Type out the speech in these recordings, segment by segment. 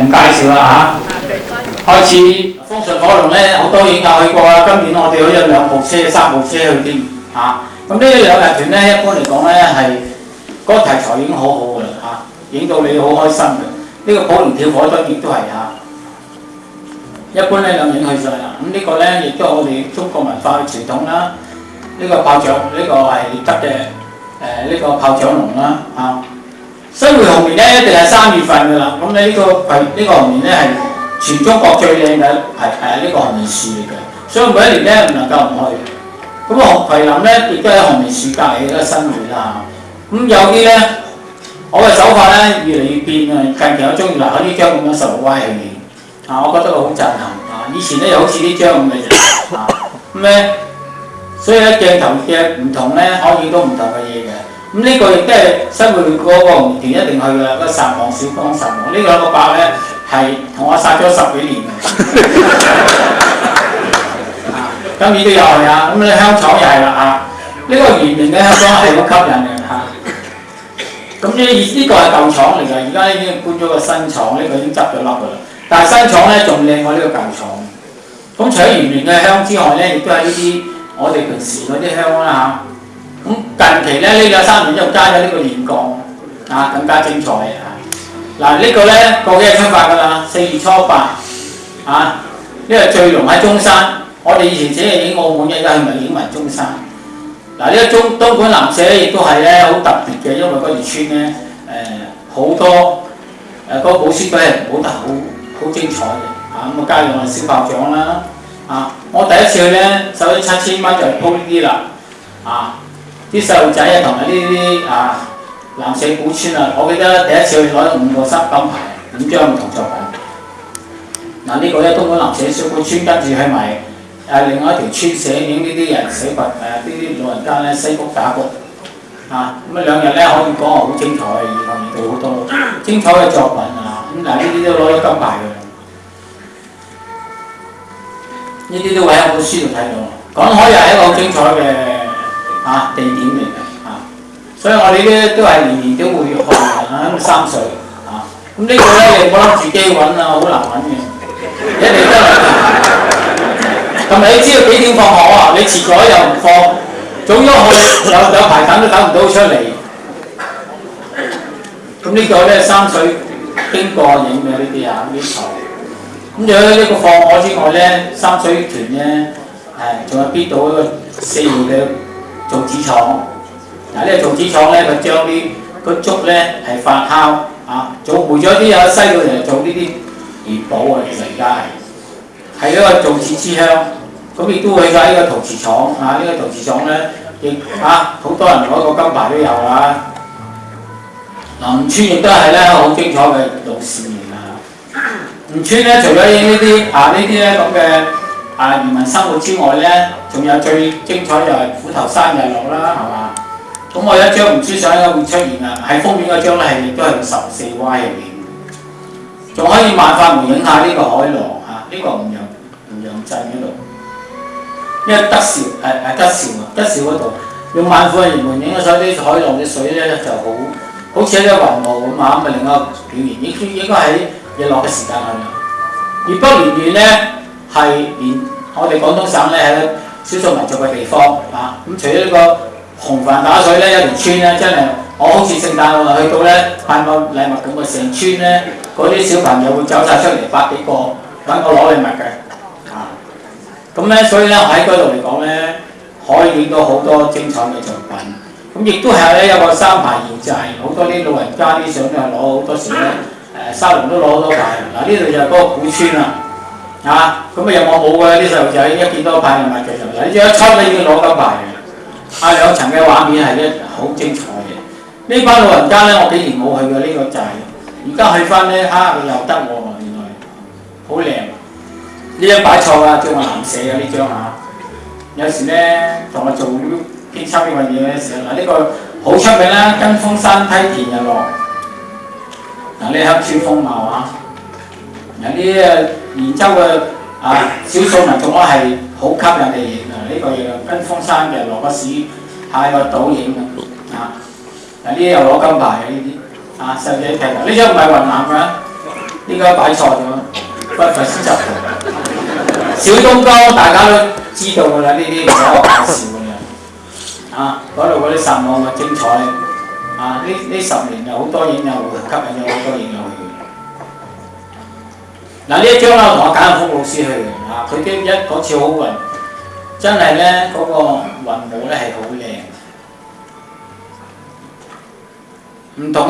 唔介紹啦嚇。開始風順火龍咧，好多已經有去過啦。今年我哋好有2部車、3部車去添嚇。咁呢2日團咧，一般嚟講咧係嗰個題材已經好好㗎啦嚇，影到你好開心嘅。呢個普靈跳火燈亦都係嚇。一般咧兩影去晒啦。咁呢個咧亦都係我哋中國文化嘅傳統啦。呢個炮仗，呢個係得嘅呢個炮仗龍啦嚇。新會紅棉咧一定係3月份㗎啦。咁咧呢個紅棉咧係全中國最靚嘅係呢個紅棉樹嚟嘅，所以每一年咧唔能夠唔去。咁葵林咧亦都係紅棉樹隔離嘅新會啦。咁有啲咧，我嘅手法咧越嚟越變啊！近期我中意嗱呢張咁樣16歪戲啊，我覺得佢好震撼啊！以前咧又好似呢張咁嘅啫啊，咁咧所以咧鏡頭嘅唔同咧可以影到唔同嘅嘢嘅。咁呢個亦都係新會嗰個紅棉團一定去㗎啦，個神王小江神王呢個伯咧係同我殺咗10幾年啊！今年都有係啊，咁你香廠又係啦啊！呢個圓形嘅香港係好吸引嘅嚇。咁呢個係舊廠嚟㗎，而家已經搬咗個新廠，呢個已經執咗笠㗎啦。但係新廠咧仲靚過呢個舊廠。咁除咗圓形嘅香之外咧，亦都係呢啲我哋平時嗰啲香啦嚇。咁近期咧呢2-3年又加咗呢個煉鋼啊，更加精彩啊！嗱呢個咧過幾日出發㗎啦，4月初8啊，呢個聚龍喺中山。我哋以前只係影澳門嘅，而家係咪影埋中山？嗱呢個東莞南社咧，亦都係咧好特別嘅，因為嗰條村咧好多嗰個寶書隊係舞得好精彩嘅嚇，咁啊加上我哋燒炮仗啦啊！我第一次去咧，收咗7000蚊就鋪呢啲啦啊！啲細路仔啊同埋呢啲南社古村啊，我記得第一次去攞咗5個金牌，5張唔同作品。嗱呢個咧東莞南社小古村，跟住去埋。另外一條村社影呢啲人死掘呢啲老人家咧西谷打谷啊，咁啊2日咧可以講好精彩，遇到好多精彩嘅作品啊！咁嗱呢啲都攞咗金牌嘅，呢啲都會喺我本書度睇到。廣海又係一個好精彩嘅地點嚟嘅啊，所以我哋咧都係年年都會去啊，三水啊，咁呢個咧你唔好諗自己揾啊，好難揾嘅，一定都係。咁你知道幾點放學啊？你遲咗又唔放，早咗去有排等都等唔到出嚟。咁呢個咧三水經過影嘅呢啲呢啲圖。咁除咗呢個放學之外咧，三水團咧仲有邊度一個4月嘅造紙廠。嗱呢個造紙廠咧，佢將啲個竹咧係發酵啊，做回咗啲有西到嚟做呢啲元寶啊，其實而家係一個造紙之鄉。咁亦都會喺呢個陶瓷廠啊！呢個陶瓷廠咧，亦好多人攞個金牌都有啦。吳川亦都係咧好精彩嘅老市面啊！吳川咧，除咗影呢啲咧咁嘅漁民生活之外咧，仲有最精彩就係虎頭山日落啦，係嘛？咁我有一張吳川相應該會出現啊！喺封面嗰張咧係亦都係14歪入面，仲可以萬發門影下呢個海螺呢個吳陽鎮嗰度。因為德兆嗰度用萬富嘅門影咗所啲海浪嘅水咧就好似一啲雲霧咁啊，咁咪另一個表現。應該喺日落嘅時間去啦。而北蓮縣咧係連我哋廣東省咧係少數民族嘅地方啊。咁除咗呢個紅帆打水咧，一條村咧真係我好似聖誕路去到咧派個禮物咁啊，成村咧嗰啲小朋友會走晒出嚟100幾個揾我攞禮物嘅。咁咧，所以咧喺嗰度嚟講咧，可以影到好多精彩嘅作品。咁亦都係咧有個3牌現祭，好多啲老人家啲相都係攞好多時咧，沙龍都攞好多牌。嗱呢度就係嗰個古村啦，咁啊有我冇嘅啲細路仔一見到牌就買佢就嚟，呢張一抽你已經攞金牌嘅。2層嘅畫面係好精彩嘅。呢班老人家咧，我幾年冇去過呢個寨，而家去翻咧佢又得喎，原來好靚。呢張擺錯啊，叫我藍寫啊呢張有時咧同我做編輯呢個嘢嘅時候，嗱呢個好出名啦，跟風山梯田日落。嗱呢鄉村風貌嗱呢連州嘅少數民族咧係好吸引你影呢個嘢跟風山日落嗰時喺個倒影嗱呢啲又攞金牌嘅呢啲細路仔睇呢張唔係雲南㗎，呢應該擺錯咗，不費事執。小東江大家都知道㗎啦，呢啲唔使我介紹㗎啦。啊，嗰度嗰啲神案嘅精彩，啊呢10年有好多影友吸引咗好多影友去。嗱呢一張啦，同我簡學峰老師去嘅，啊佢嗰次好運，真係咧嗰個雲霧咧係好靚。唔同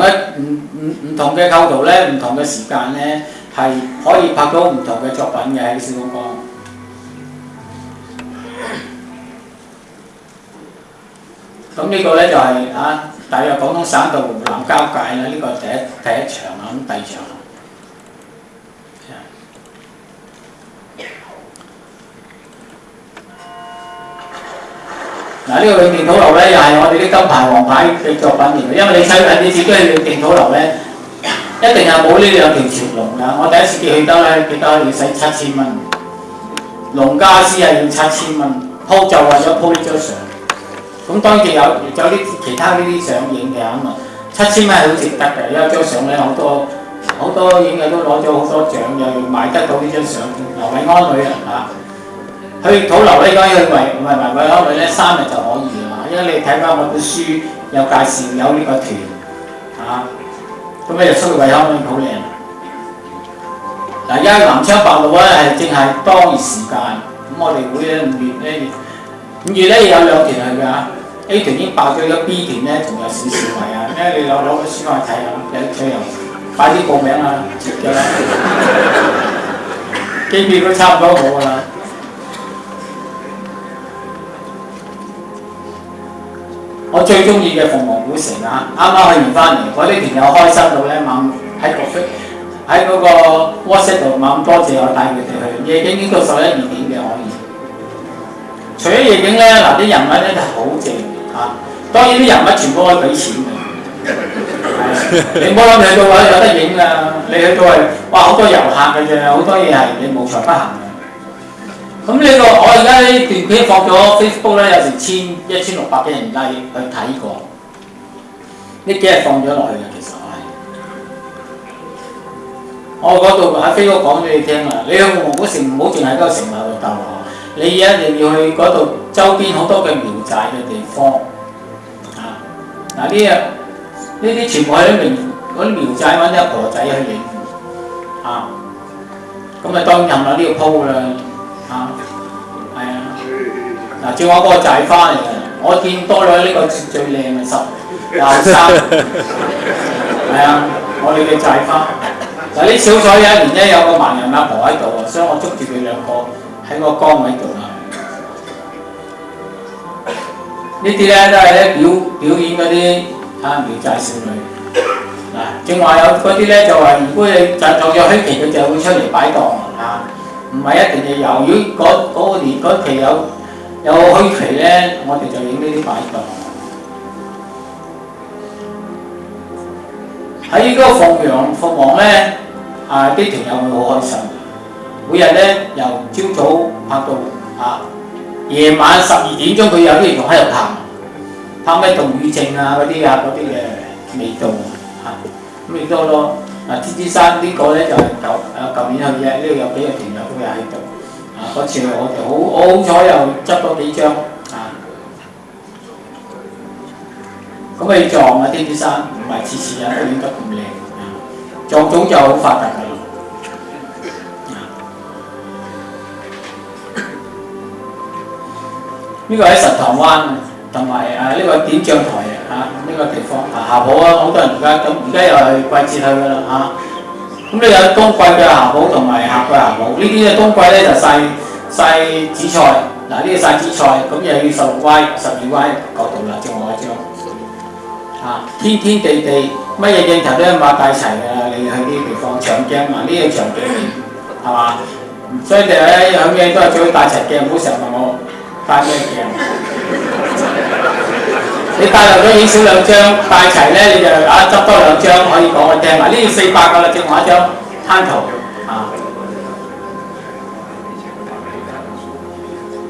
嘅構圖咧，唔同嘅時間咧，係可以拍到唔同嘅作品嘅喺小東江。咁呢個咧就係大約廣東省到湖南交界啦，呢個第一場啦，咁第二場。嗱呢個永定土樓咧，又係我哋啲金牌黃牌嘅作品嚟嘅，因為你自己去永定土樓咧，一定係冇呢兩條潮龍㗎。我第一次去得咧，記得要使7000蚊，農家私係要7000蚊，鋪就為咗鋪呢張相。咁當然有啲其他呢啲相影嘅咁啊，7000蚊係好值得嘅，因為張相咧好多影嘅都攞咗好多獎，又買得到呢張相，劉偉安女啊。去土樓咧，應該去維安女咧3日就可以㗎嘛，因為你睇翻我本書有介紹有呢個團咁咧就出去維安女好靚。嗱，而家南昌白鷺咧係正係當熱時間，咁我哋會咧5月咧有2團去㗎，A 團已經爆咗咗 ，B 團咧仲有少少位啊，你攞個書翻去睇下，有趣又快啲報名啦，接咗啦，機票都差唔多冇㗎啦。我最中意嘅鳳凰古城啱啱去完翻嚟，嗰啲團友開心到咧，猛喺嗰個 WhatsApp 度猛多謝我帶佢哋去，夜景影到11、2點嘅可以。除咗夜景咧，啲人物咧就好正當然啲人物全部可以俾錢嘅，你唔好諗你去到有得影啊！你去到係好多遊客嘅啫，好多嘢係你無財不行嘅。咁我而家呢段片放咗 Facebook 咧，有成1600幾人去睇過。呢幾日放咗落去嘅，其實我嗰度喺 Facebook 講俾你聽啦。你去鳳凰古城唔好淨係嗰個城樓度逗留，你一定要去嗰度周邊好多嘅苗寨嘅地方。呢啲全部係嗰啲苗寨揾啲阿婆仔去影咁啊當然冚唪唥呢個鋪啦。正話嗰個就係花嚟嘅，我見多咗呢個最靚嘅23，我哋嘅寨花。嗱呢小彩有一年咧有個盲人阿婆喺度所以我捉住佢2個喺個崗位度呢啲咧都係咧表演嗰啲苗寨少女。正話有嗰啲咧就話，如果你就當有墟期，佢就會出嚟擺檔唔係一定要有。如果嗰個年嗰期有墟期咧，我哋就影呢啲擺檔。喺嗰個鳳凰咧，啲團友會好開心。每日咧由朝早拍到夜晚12點鐘，佢有啲仲喺度拍咩動雨證嗰啲嘅味道咁亦多咯。天之山呢個咧就係舊年去嘅，呢度有幾個團友都有喺度。嗰次我哋好彩又執多幾張咁你撞天之山唔係次次都影得咁靚撞種就好發達㗎啦。呢個喺神塘灣同埋呢個點將台呢個地方霞浦好多人而家又係季節去㗎啦咁你有冬季嘅霞浦同埋夏季霞浦，呢啲嘅冬季咧就曬紫菜，呢個曬紫菜，咁又要12Y角度啦，正我嗰張天天地地乜嘢鏡頭都買帶齊㗎，你去呢啲地方長鏡呢個長鏡係嘛？所以你咧有嘢都係最好帶齊鏡，唔好成日問我帶咩鏡。你帶漏咗影少2張，帶齊咧你就執多2張可以講我聽。呢啲400㗎啦，正我一張灘圖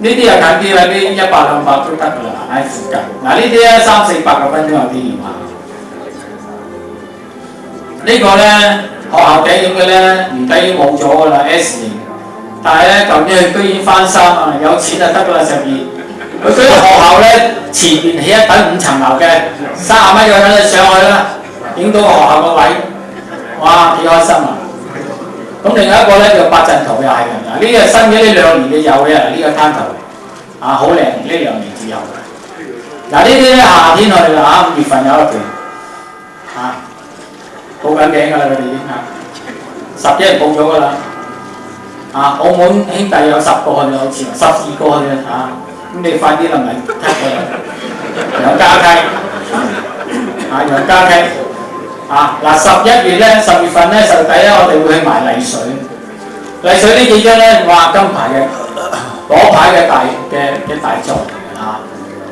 呢啲又近啲啦，呢100、200都得㗎啦，喺附近。呢啲咧300、400個分鐘有啲要呢個咧學校頂影嘅咧，而家已經冇咗㗎啦 S 型。但係咧，舊年佢居然翻身啊！有錢就得㗎啦，12。佢嗰啲學校咧前面起一等5層樓嘅，30蚊一個人就上去啦，影到個學校個位，哇幾開心啊！咁另外一個咧叫八陣圖又係嘅，嗱呢個新嘅呢2年嘅有嘅，呢個灘圖啊好靚，呢2年至有嘅。嗱呢啲咧夏天去啦嚇，5月份有一團嚇，報緊名㗎啦佢哋已經嚇，11人報咗㗎啦。澳門兄弟有10個去，好似12個去啊！咁你快啲啦，咪踢佢楊家溪楊家溪嗱11月咧10月份咧10月底咧，我哋會去埋麗水。麗水呢幾張咧，哇金牌嘅攞牌嘅大作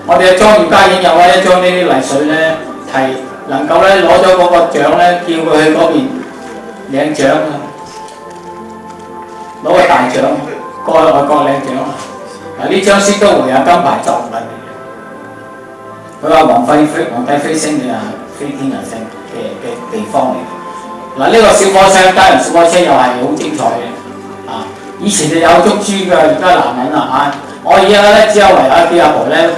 我哋嘅莊業家已經有一張呢啲麗水咧，係能夠咧攞咗嗰個獎咧，叫佢去嗰邊領獎啊！攞個大獎，過去外國領獎嗱呢張先都會有金牌作品嚟嘅。佢話皇帝飛升嘅飛天人星嘅地方嚟。嗱呢個小火車家人小火車又係好精彩嘅以前就有捉豬㗎，而家難揾啦我而家咧只有唯有啲阿婆咧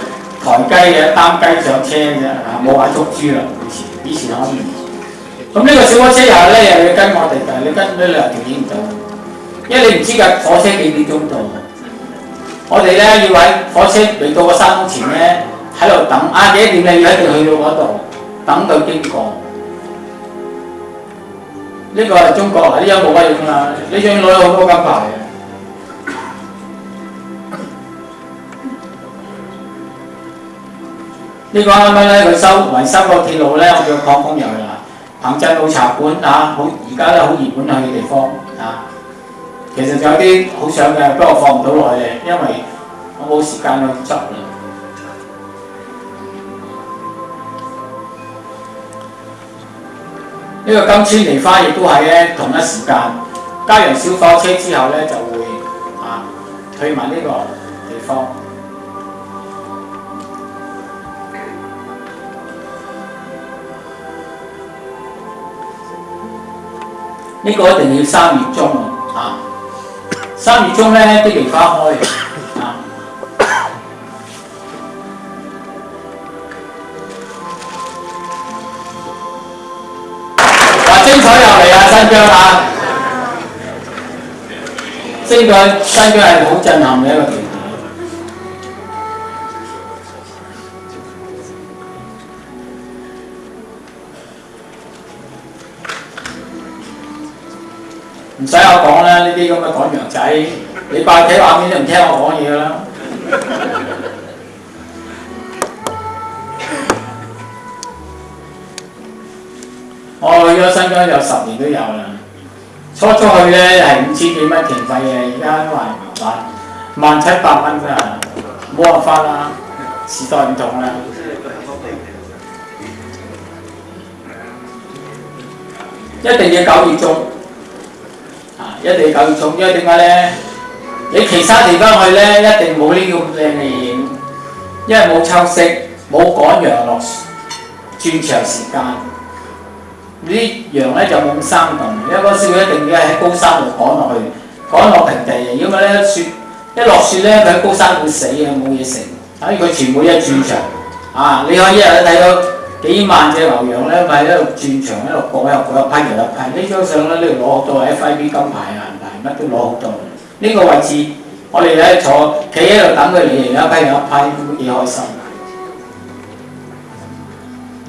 抬雞嘅擔雞上車嘅啫冇話捉豬啦。以前可以。咁呢個小火車又係咧又要跟我哋㗎，你跟呢2條影唔到。因為你唔知架火車幾點鐘到，我哋咧要喺火車未到個山峰前咧喺度等幾點你要一定去到嗰度等佢經過。呢個係中國呢張冇乜影啦，呢張攞咗好多金牌嘅。呢個啱啱咧佢維修個鐵路咧，我叫礦工入去啦，彭鎮路茶館好而家咧好熱門去嘅地方其實仲有啲好想嘅，不過放唔到落去嘅，因為我冇時間去執啦。呢個金川梨花亦都係咧同一時間，加完小火車之後咧就會去埋呢個地方。呢個一定要3月中3月中咧啲梨花開精彩又嚟新疆新疆係好震撼嘅一個地方。唔使我講啦，呢啲咁嘅趕羊仔，你拜睇畫面都唔聽我講嘢啦。我去咗新疆有10年都有啦。初去咧係5000幾蚊團費嘅，而家都話1700蚊冇辦法啦，時代唔同啦。一定要9月中。一定要9月中，因為點解咧？你其他地方去咧，一定冇呢咁靚嘅影，因為冇秋色，冇趕羊落轉長時間。啲羊咧就冇咁生動，因為嗰時佢一定要喺高山度趕落去，趕落平地嘅。因為咧雪一落雪咧，佢喺高山會死嘅，冇嘢食。所以佢全部一轉場你可以一日睇到幾萬隻牛羊咧，咪喺度轉場，喺度過一批又一批。呢張相咧，呢度攞好多 FIB 金牌銀牌，乜都攞好多。呢個位置我哋咧坐企喺度等佢嚟，一批又一批，都幾開心。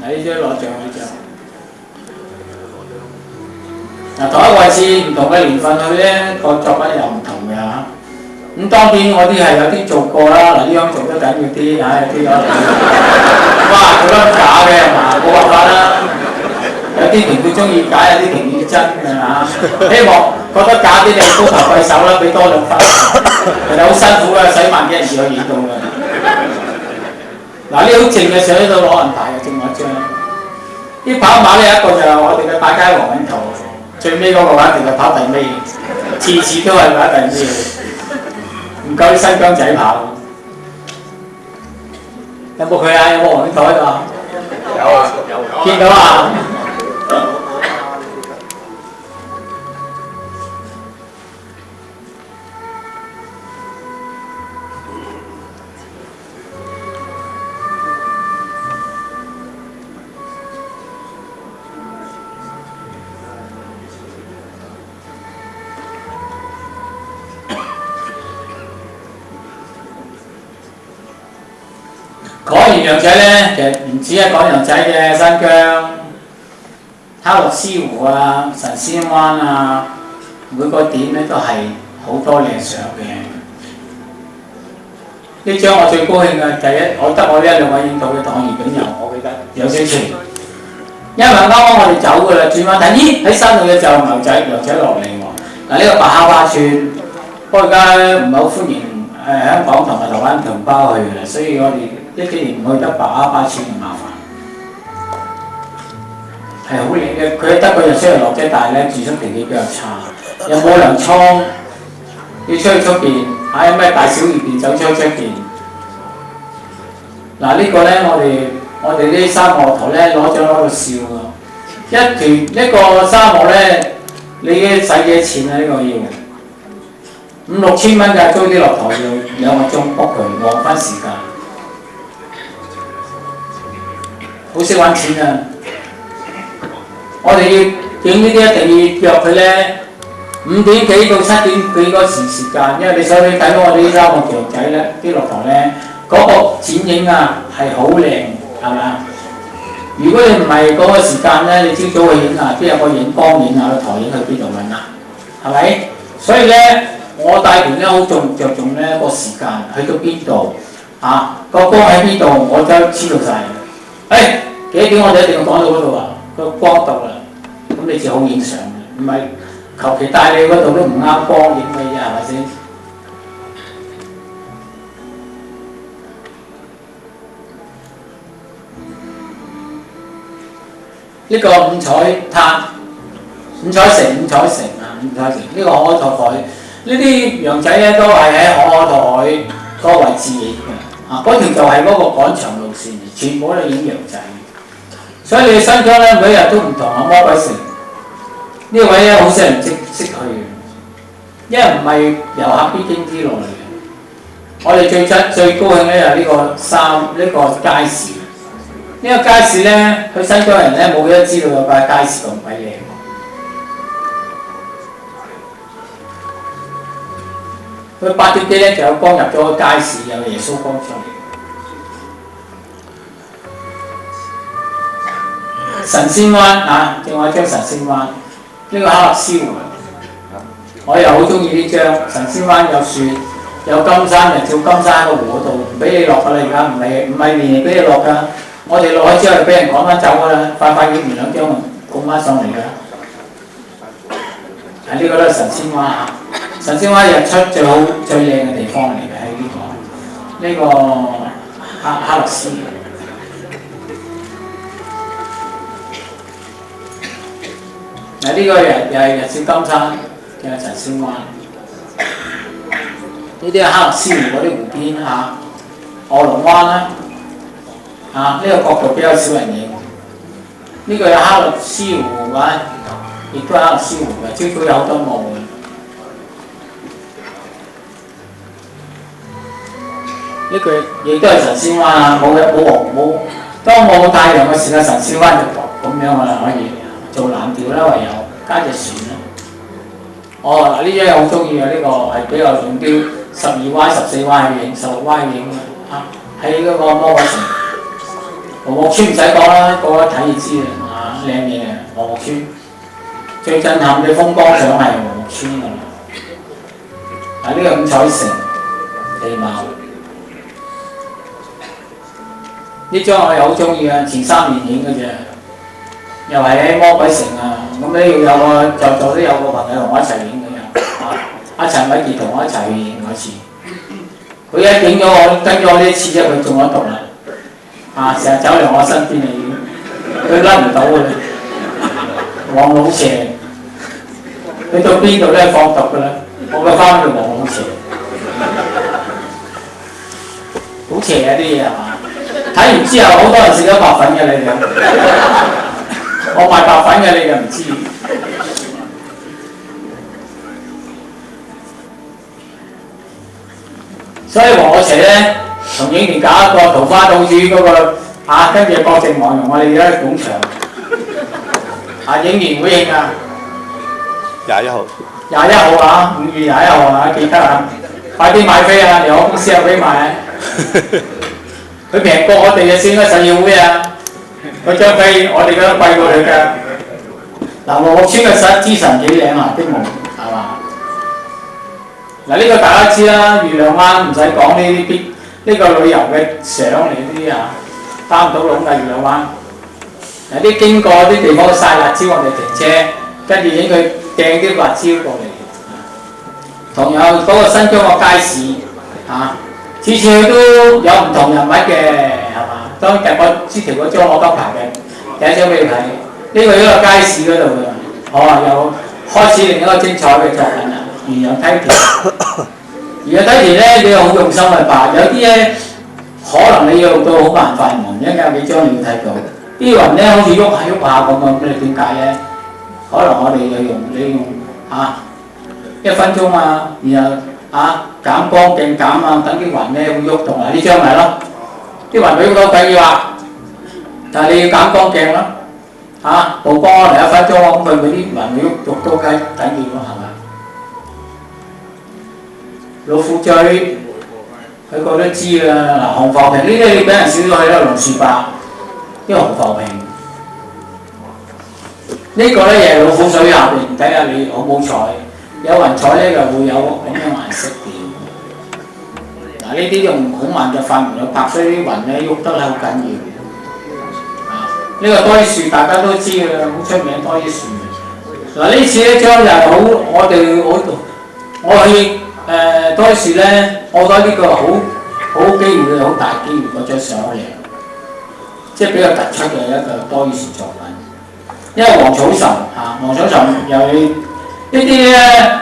嗱，呢張攞獎呢張。同一個位置唔同嘅年份去咧，個作品又唔同嘅咁當然我啲係有啲做過啦，嗱呢張做得緊要啲，啲哇做得假嘅冇辦法啦。有啲評判中意假，有啲評判真嘅希望覺得假啲你高頭貴手啦，俾多2分。其實好辛苦嘅，使萬幾人次去演到嘅。嗱呢好靜嘅相喺度攞銀牌嘅，正我張。啲跑馬呢一個就係我哋嘅大街黃永圖，最尾嗰個話一定係跑第尾，次次都係跑第尾。唔夠啲新疆仔跑，有冇佢有冇黃永圖喺度有見到完羊仔咧，其實唔止係講羊仔嘅，新疆、哈洛斯湖啊、神仙灣啊，每個點咧都係好多靚相嘅。呢張我最高興嘅，第一我得我呢兩位影到嘅黨員本人，我記得有少少，因為啱啱我哋走㗎啦，轉彎睇，咦喺山度嘅就牛仔羊仔落嚟喎。嗱呢個白哈巴村，不過而家唔係好歡迎香港同埋台灣同胞去嘅，所以我哋呢幾年唔去得白哈巴村咁麻煩。係好靚嘅，佢得個日出日落啫，但係咧住宿條件比較差，又冇糧倉，要出去出邊，喺咩大小二便走出去出邊。嗱呢個咧，我哋啲沙漠駝咧攞獎攞到笑啊！一個沙漠咧，你使幾錢啊？呢個要5、6千蚊㗎，租啲駱駝要2個鐘 book 佢，黃昏時間，好識揾錢啊！我哋要影呢啲一定要約佢咧5點幾到7點幾嗰時間，因為你所以睇到我哋啲沙漠羊仔咧，啲駱駝咧嗰個剪影啊係好靚，係咪？如果你唔係嗰個時間咧，你朝早去影啊，邊有個影光影啊，個駝影去邊度揾啊？係咪？所以咧，我帶團咧好着重咧個時間，去到邊度啊？個光喺邊度，我都知道晒。幾點我哋一定要講到嗰度啊？個光度啦，咁你至好影相嘅，唔係求其帶你嗰度都唔啱光影嘅啫，係咪先？呢個五彩灘、五彩城啊，呢個可可托海，呢啲羊仔咧都係喺可可托海嗰個位置影嘅，嗰條就係嗰個趕場路線，全部都影羊仔。所以你新疆咧每一日都唔同啊，魔鬼城呢個位咧好少人識去嘅，因為唔係遊客必經之路嚟嘅。我哋最高興咧就係呢個街市。呢個街市咧，佢新疆人咧冇幾多知道有塊街市咁鬼靚。佢8點幾咧就有光入咗個街市，有耶穌光出嚟。神仙灣啊，正話張神仙灣，呢個哈勒斯湖，我又好中意呢張神仙灣，有雪，有金山，人照金山個湖嗰度，唔俾你落㗎啦，而家唔係年年俾你落㗎。我哋落去之後就俾人趕翻走㗎啦，快影完2張拱翻上嚟㗎。呢個都係神仙灣，神仙灣日出最好最靚嘅地方嚟嘅，喺呢個哈勒斯。呢個又係日照金山嘅神仙灣，呢啲係哈勒斯湖嗰啲湖邊嚇，臥龍灣啦，呢個角度比較少人影。呢個有哈勒斯湖嘅，亦都係哈勒斯湖嘅，朝早有好多霧嘅。呢個亦都係神仙灣啊，冇當冇太陽嘅時候，神仙灣就咁樣啦，可以。做藍調啦，唯有加隻船啦。呢張好中意嘅，呢個係比較用啲12Y、14Y 去影，16Y 去影嘅。喺嗰個魔鬼城，黃木村唔使講啦，個個睇就知啦。靚嘢嘅黃木村，最震撼嘅風光相係黃木村㗎啦。呢個五彩城地貌，呢張我又好中意嘅，前3年影嘅啫。又係喺魔鬼城啊！咁咧要有個在座都有個朋友同我一齊影嘅，阿陳偉傑同我一齊去影嗰次。佢一影咗我，跟咗我呢次啫，佢中咗毒啦！成日走嚟我身邊嚟影，佢甩唔到嘅，黃老邪，去到邊度都係放毒㗎啦！我嘅翻去黃老邪，好邪啊啲嘢係嘛？睇完之後好多人食咗白粉嘅你哋。我賣白粉嘅你就唔知，所以黃老邪咧同影團搞一個桃花島主嗰個跟住國際網紅，我哋而家喺廣場影完會影啊！21號，21號啊，5月21號啊，記得啊！快啲買飛啊！嚟我公司有飛賣啊！佢平過我哋嘅先啦，實業會啊，佢張飛我哋覺得貴過佢㗎。嗱，黃屋村嘅之神幾靚啊，啲夢係嘛？嗱，呢個大家知啦，月亮灣唔使講呢個旅遊嘅相嚟啲啊，打唔到籠㗎月亮灣。有啲經過啲地方曬辣椒，我哋停車，跟住影佢掟啲辣椒過嚟。同樣嗰個新疆個街市啊，次次佢都有唔同人物嘅，係嘛？當日我之前嗰張攞金牌嘅，第一張俾你睇，呢個街市嗰度嘅，又開始另一個精彩嘅作品啦。原羊梯田，原羊梯田咧，你好用心去畫，有啲咧可能你要到好麻煩雲，一陣有幾張你要睇到。啲雲咧好似喐下喐下咁啊，咁你點解咧？可能我哋你用1分鐘啊，然後減光鏡減啊，等啲雲咧會喐動啊，呢張咪咯，啲雲會喐到緊要啊，但係你要減光鏡咯，曝光嚟1分鐘，咁佢啲雲會喐到緊要咯，係咪？老虎咀，佢個都知啦，嗱紅浮萍呢啲你俾人少咗去啦，龍樹伯，呢個紅浮萍。呢個咧又係老虎水下邊，睇下你好冇彩，有雲彩咧就會有咁樣顏色嘅。嗱，呢啲用好慢嘅快門去拍，所以啲雲咧喐得好緊要。呢個多依樹大家都知㗎啦，好出名多依樹。嗱，呢次咧將又係好，我去多依樹咧，我覺得呢個好機會，好大機會嗰張相嚟，即係比較突出嘅一個多依樹作品。因為黃草尋黃草尋又呢啲咧，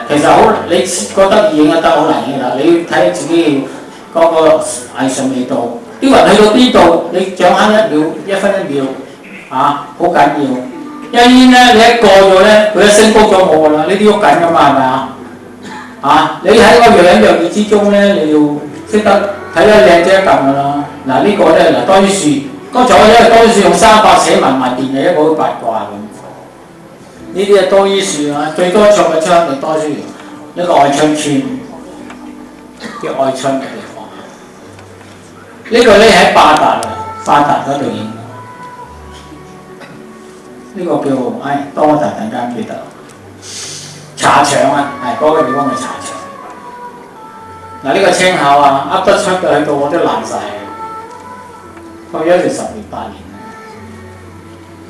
其實好你覺得影得好難影啦，你要睇自己嗰個藝術味道。啲雲去到邊度，你掌握1分1秒好緊要。一煙咧，你一過咗咧，佢一升高咗冇㗎啦，呢啲喐緊㗎嘛，係咪啊？你喺個若隱若現之中咧，你要識得睇得靚啫一撳㗎啦。嗱呢個咧多依樹。剛才我因為多依樹用300寫文電嘅一個八卦咁，呢啲係多依樹啊，最多唱嘅窗係多依樹，一個愛春村，叫愛春嘅地方。呢個咧喺巴達嗰度影，呢個叫多達，突然間記得茶場啊，係嗰個地方嘅茶場。嗱呢個青口噏得出嘅，去到我都爛晒。去咗就10年8年，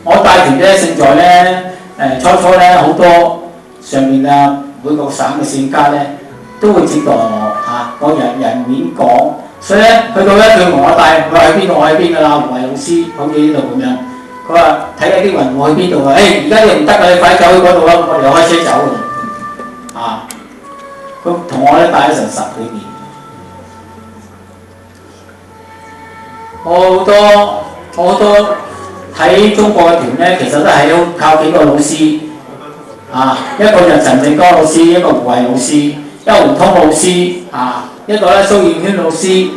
我帶團咧勝在咧初咧好多上面每個省嘅縣家咧都會接待我我人面講，所以咧去到咧佢同我帶佢喺邊度，我喺邊㗎啦，胡偉老師好似呢度咁樣，佢話睇下啲雲我去邊度啊？而家你唔得㗎，你快走去嗰度啦，我哋又開車走佢同我咧帶咗成10幾年。我好多睇中國嘅團咧，其實都係靠幾個老師一個就陳正剛老師，一個胡慧老師，一個胡通老師一個咧蘇燕軒老師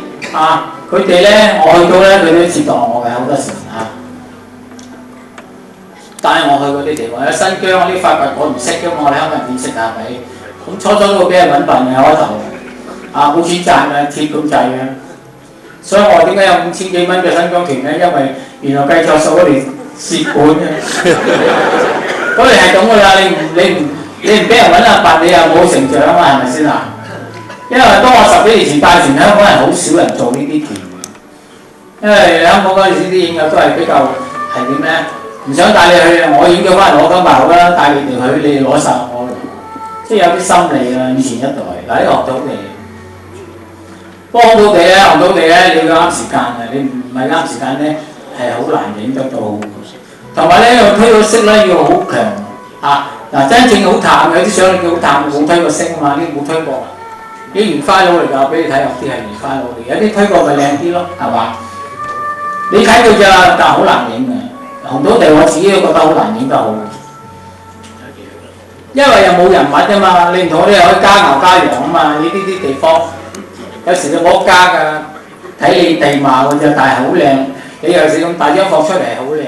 佢哋咧我去到咧佢都接待我嘅好多時帶我去嗰啲地方，喺新疆嗰啲發掘我唔識㗎嘛，我哋香港人點識係咪？咁初都會俾人揾笨嘅開頭冇錢賺嘅貼咁滯嘅。所以我點解有5000幾蚊嘅新疆團咧？因為原來計錯數嗰年蝕本嘅，嗰年係咁㗎啦。你唔俾人揾笨，你又冇成長啊，係咪先啊？因為當我10幾年前帶團，香港人好少人做呢啲團嘅，因為香港嗰陣時啲影友都係比較係點咧？唔想帶你去，我影咗翻嚟攞金牌好啦，帶你哋去，你哋攞晒我，即係有啲心理啊。以前一代嗱呢個學到嚟。幫到地咧，學到地咧，你要啱時間嘅，你唔係啱時間咧，係好難影得到。同埋咧，要推個色咧要好強真正好淡嘅啲相，你好淡冇推過色啊嘛，呢冇推過。啲蓮花佬嚟㗎，俾你睇，有啲係蓮花佬嚟，有啲推過咪靚啲咯，係嘛？你睇佢咋，但係好難影嘅。紅土地我自己都覺得好難影得好，因為又冇人物㗎嘛，你唔同我哋可以加牛加羊啊嘛，呢啲地方。有時你冇得加㗎，睇你地貌㗎啫，但係好靚。你有時咁大張放出嚟係好靚，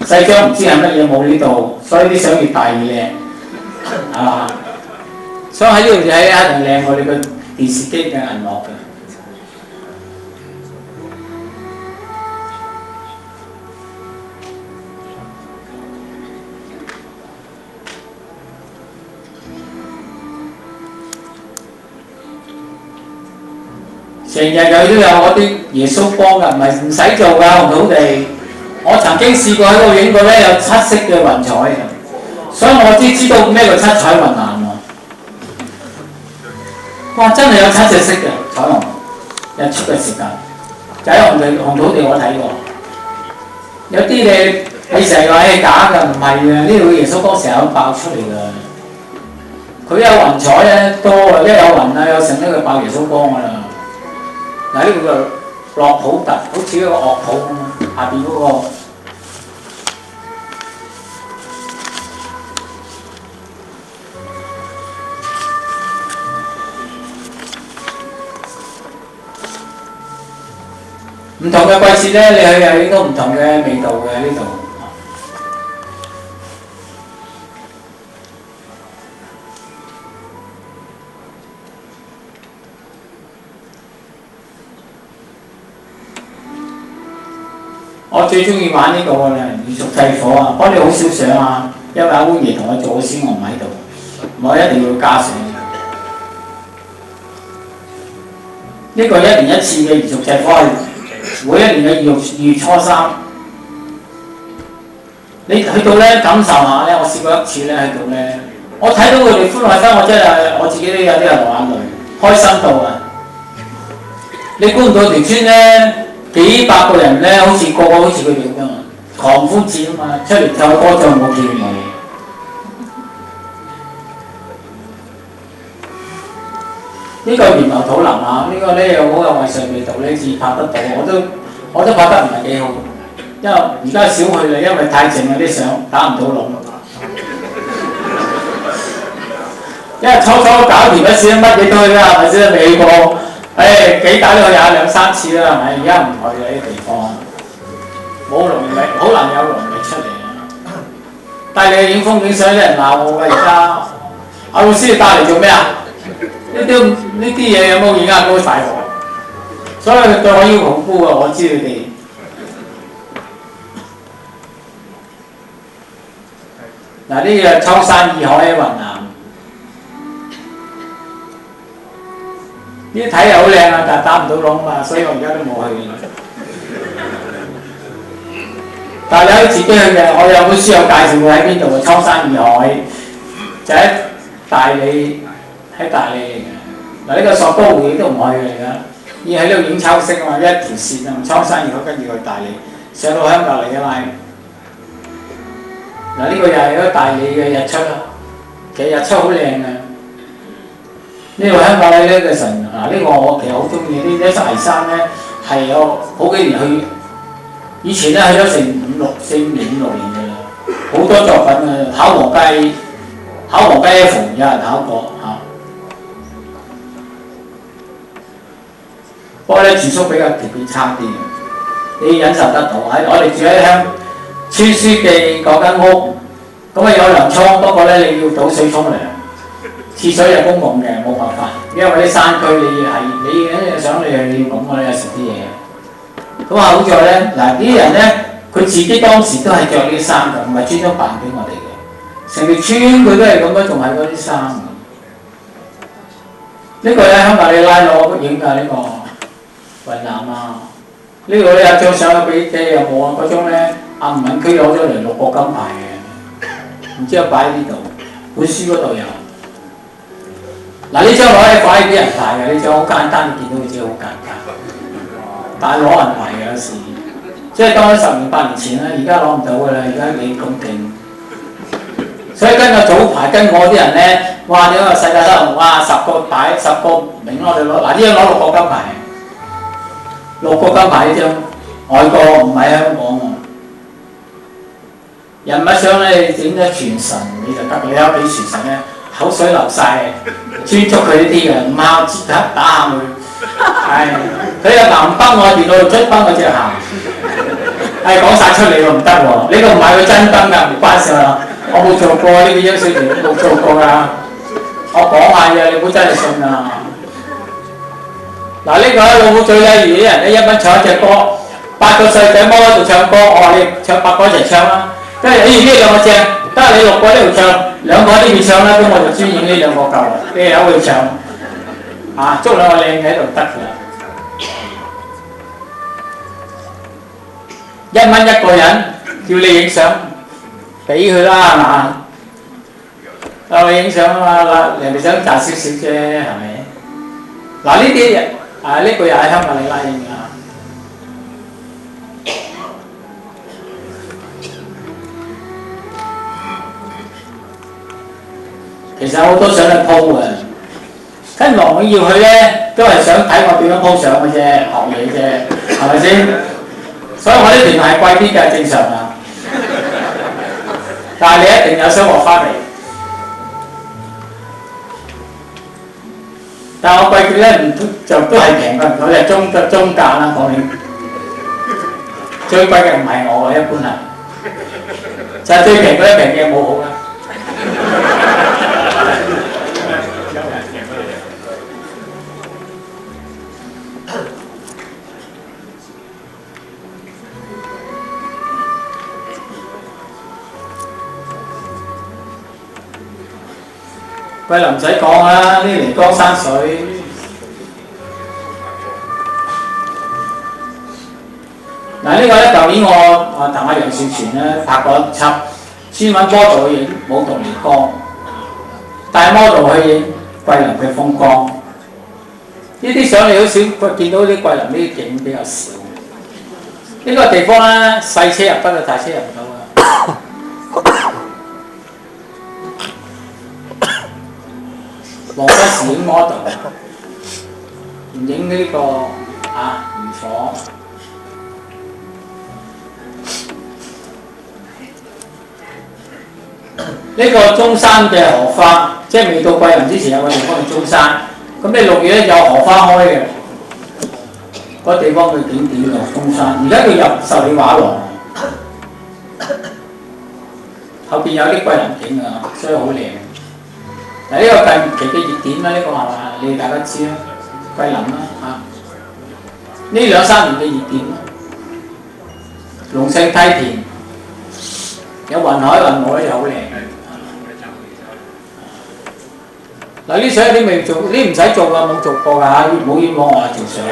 細張唔知係乜嘢冇呢度，所以啲相越大越靚，係嘛？所以喺呢度睇一定靚過你個電視機嘅銀幕嘅。成日佢都有嗰啲耶穌光㗎，唔使做㗎紅土地。我曾經試過喺度影過咧，有七色嘅雲彩嘅，所以我知道咩叫七彩雲藍喎。哇！真係有七隻色嘅彩虹，日出嘅時間，就喺紅土地我睇過。有啲你成日話係假㗎，唔係嘅，呢度耶穌光成日爆出嚟㗎。佢有雲彩咧多啊，一有雲啊有成呢，佢爆耶穌光㗎啦。嗱呢個叫樂普特，好似一個樂譜咁啊，下邊嗰個。唔同嘅季節咧，你去有應該唔同嘅味道嘅呢度。我最中意玩呢個嘅咧，魚熟祭火啊！不過你好少上啊，因為阿烏爺同我做先，我唔喺度，我一定要加上。呢個一年一次嘅魚熟祭火係每一年嘅2月初3。你去到咧感受下咧，我試過一次咧喺度咧，我睇到佢哋歡樂翻，我真係我自己都有啲流眼淚，開心到啊！你估唔到條村咧〜幾百個人咧，好似個個好似佢哋咁樣，狂歡節啊嘛，出嚟跳歌唱舞跳舞。呢個源頭土林啊，呢個咧有好有藝術味道咧，自拍得到，我都拍得唔係幾好，因為而家少去啦，因為太靜啦啲相，打唔到龍。因為初搞掂一次，乜嘢都去啦，係咪先？美國。幾大都去下2-3次啦，係咪？而家唔去啦，啲地方冇龍力，好難有龍力出嚟啊！帶你去影風景相，啲人鬧我㗎而家。阿老師你帶嚟做咩啊？呢啲嘢有冇影啊？冇大鑊，所以佢對我要求好高啊！我知佢哋。嗱，呢個蒼山異海喺雲南。呢啲睇又好靚啊，但係打唔到龍嘛，所以我而家都冇去。但係你可以自己去嘅，我有本書有介紹會喺邊度嘅，蒼山異海就喺大理，喺大理嚟嘅。嗱呢個索多會都唔去嘅而家，要喺呢度影抽色啊嘛，一條線啊，蒼山異海跟住去大理，上到香格里拉。嗱呢個又係一個大理嘅日出啊，其實日出好靚嘅。呢個香格里拉嘅神嗱，呢個我其實好中意。呢一座泥山咧係有好幾年去，以前咧去咗4、5、6年嘅啦，好多作品啊！考黃雞 F 有人考過嚇。不過咧住宿比較條件差啲嘅，你忍受得到。我哋住喺村書記嗰間屋，咁啊有涼倉，不過咧你要倒水沖涼。廁水係公共嘅，冇辦法，因為啲山區你想你去咁嘅咧食啲嘢。咁啊好在咧，嗱啲人咧，佢自己當時都係着呢啲衫㗎，唔係專登扮俾我哋嘅。成條村佢都係咁樣，仲係嗰啲衫。呢個咧香格里拉攞影㗎呢個雲南啊。呢個咧有張相俾你有冇啊？嗰張咧阿吳敏區攞咗嚟6個金牌嘅，唔知有擺喺呢度，本書嗰度有。嗱呢張攞嚟擺俾人牌嘅，呢張好簡單，你見到佢自己好簡單，但係攞人牌嘅有時，即係當咗10年8年前啦，而家攞唔到㗎啦，而家你咁勁，所以跟個早排跟我啲人咧，哇！你話世界得哇10個名我哋攞，嗱呢張攞6個金牌，6個金牌呢張，外國唔係香港喎。人物相咧整得全神你就得，你喺屋企全神咧。口水流晒，專捉佢呢啲嘅，唔喊即刻打喊佢。係，佢有硬崩我電腦出崩嗰隻喊，係講晒出嚟喎，唔得喎，呢個唔係佢真崩㗎，唔關事啊，我冇做過呢個音水團，冇做過㗎，我講下嘅，你唔好真係信啊！嗱呢個老虎最例如啲人咧，一蚊唱一隻歌，8個細仔踎喺度唱歌，我話你唱8個一齊唱啦，跟住呢兩個正，得你6個喺度唱。2個喺呢邊唱啦，咁我就專影呢2個夠啦，你有去唱，捉2個靚嘅喺度得㗎啦。1蚊一個人，叫你影相，俾佢啦係嘛？我影相啊嘛，人哋想賺少少啫，係咪？嗱呢啲呢個又喺香格里拉影啊。其實好多相係 po 嘅，跟住我要去咧，都係想睇我點樣 po 相嘅啫，學嘢啫，係咪先？所以我啲團係貴啲嘅，正常啊。但係你一定有收穫翻嚟。但係我貴佢咧唔就都係平嘅，我哋中價啦講你。最貴嘅唔係我嘅，一般係。就係最平嗰啲平嘅冇好啦。桂林唔使講啦，呢啲離江山水。嗱呢個咧，舊年我同阿楊少全咧拍過一輯，專揾 model 去影舞動離江，帶 model 去影桂林嘅風光。呢啲相你好少見到啲桂林呢啲景比較少。呢個地方咧細車入得，大車入唔到啊。黃不時影 model， 唔影呢個漁火。呢個中山嘅荷花，即係未到桂林之前有個地方叫中山。咁你6月咧有荷花開嘅，嗰個地方叫景點喎，中山。而家佢入壽里畫廊，後邊有啲桂林景啊，所以好靚。嗱呢個近期嘅熱點啦，呢個係嘛？你哋大家知啦，桂林啦嚇。呢2、3年嘅熱點，龍勝梯田有雲海雲海又好靚。嗱呢相你未做，你唔使做㗎，冇做過㗎嚇，冇冤枉我做相。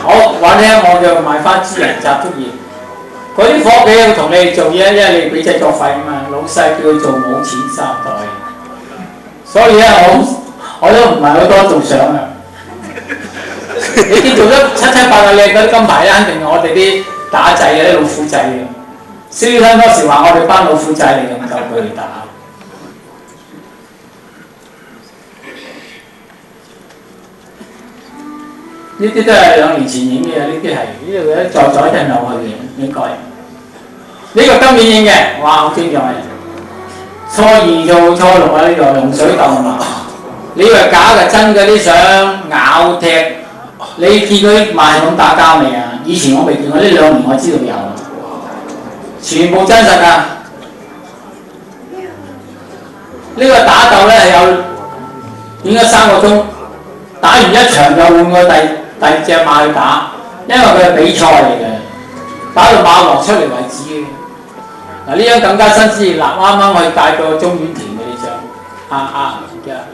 好話聽，我就賣花枝人集竹葉。嗰啲夥計要同你哋做嘢，因為你俾製作費啊嘛，老細叫佢做冇錢3代。所以咧，我都唔係好多做相啊！你見做得7、7、8個靚嗰啲金牌咧，肯定係我哋啲打仔嘅啲老虎仔嘅。蕭生嗰時話我哋班老虎仔嚟嘅，唔夠佢哋打。呢啲都係2年前影嘅，呢啲係呢度咧再一陣又去影應該。呢個今年影嘅，哇好精彩！初2到初6啊，呢個龍水鬥馬，你以為假嘅真嘅啲相咬踢，你見佢賣咁打交未啊？以前我未見過，呢2年我知道有，全部真實㗎。呢個打鬥咧係有影咗3個鐘，打完一場就換個第二隻馬去打，因為佢係比賽嚟嘅，打到馬落出嚟為止嘅。嗱呢張更加新鮮熱辣，啱啱去帶過中遠田嘅呢張，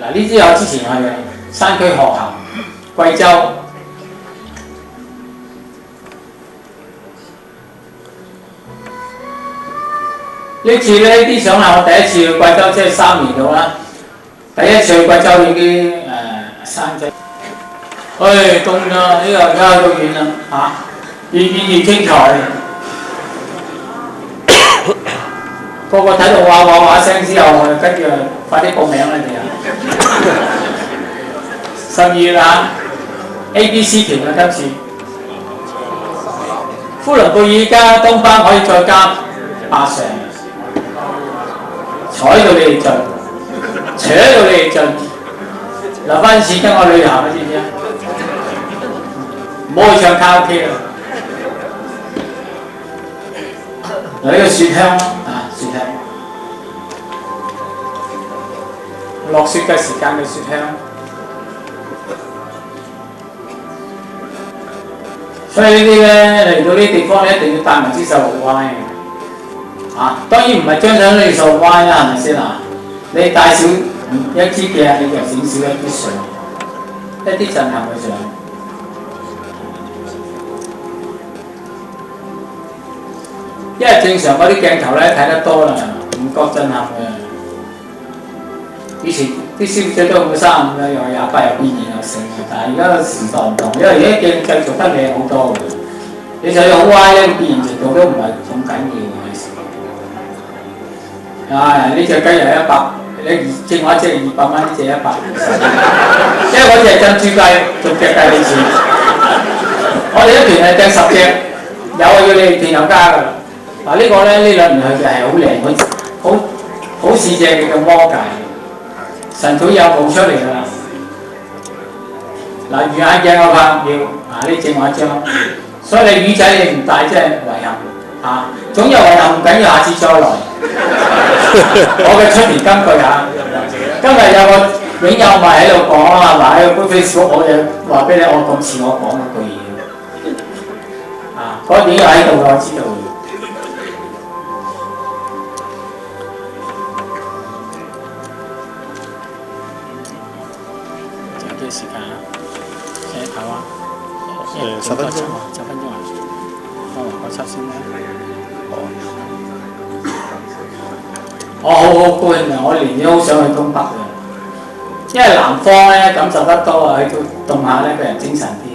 嗱呢支我之前係山區學校，貴州。呢次呢啲相係我第一次去貴州，即係3年度啦。第一次去貴州已經山仔，凍咗，呢個而家都遠啦嚇，越變越精彩。個個睇到話聲之後，跟住快啲報名啦你啊！12月啊 ，ABC 團啊今次，呼倫貝爾加東班可以再加8成，睬到你哋盡，扯到你哋盡，留翻錢跟我旅行啊知唔知啊？唔好去唱卡拉 OK 啦！嗱呢個雪鄉啊，雪鄉，落雪嘅時間嘅雪鄉，所以呢啲咧嚟到呢啲地方咧，一定要帶埋支手榴歪啊！當然唔係張相你手歪啦，係咪先啊？你帶少一支嘅，你就整少一啲相，一啲震撼嘅相。因為正常嗰啲鏡頭咧睇得多啦，唔覺震撼嘅。以前啲師傅最多用35嘅，又28又變形又成，但係而家個時代唔同，因為而家鏡製造得靚好多嘅。你就算好歪咧，變形程度都唔係咁緊要嘅。啊！呢隻雞又100，你正話隻200蚊，呢隻120，因為嗰隻係珍珠雞，逐隻計你錢。我哋一團係掟10隻，有啊要你團友加㗎啦。嗱呢個咧呢兩年去嘅係好靚，好似隻嘅魔戒，神早有冇出嚟㗎啦。嗱魚眼鏡我拍要，呢正話張，所以你魚仔你唔帶真係遺憾嚇，總有遺憾唔緊要，下次再來。我嘅出年金句嚇，今日有個影友咪喺度講啊，嗱喺個 Facebook 我就話俾你，我咁似我講嗰句嘢。嗰影友喺度我知道。仲有幾時間啊？睇下啊？10分鐘啊？10分鐘啊？我插先啦。我好高興啊！我年年好想去東北嘅，因為南方咧感受得多啊，去到凍下咧個人精神啲。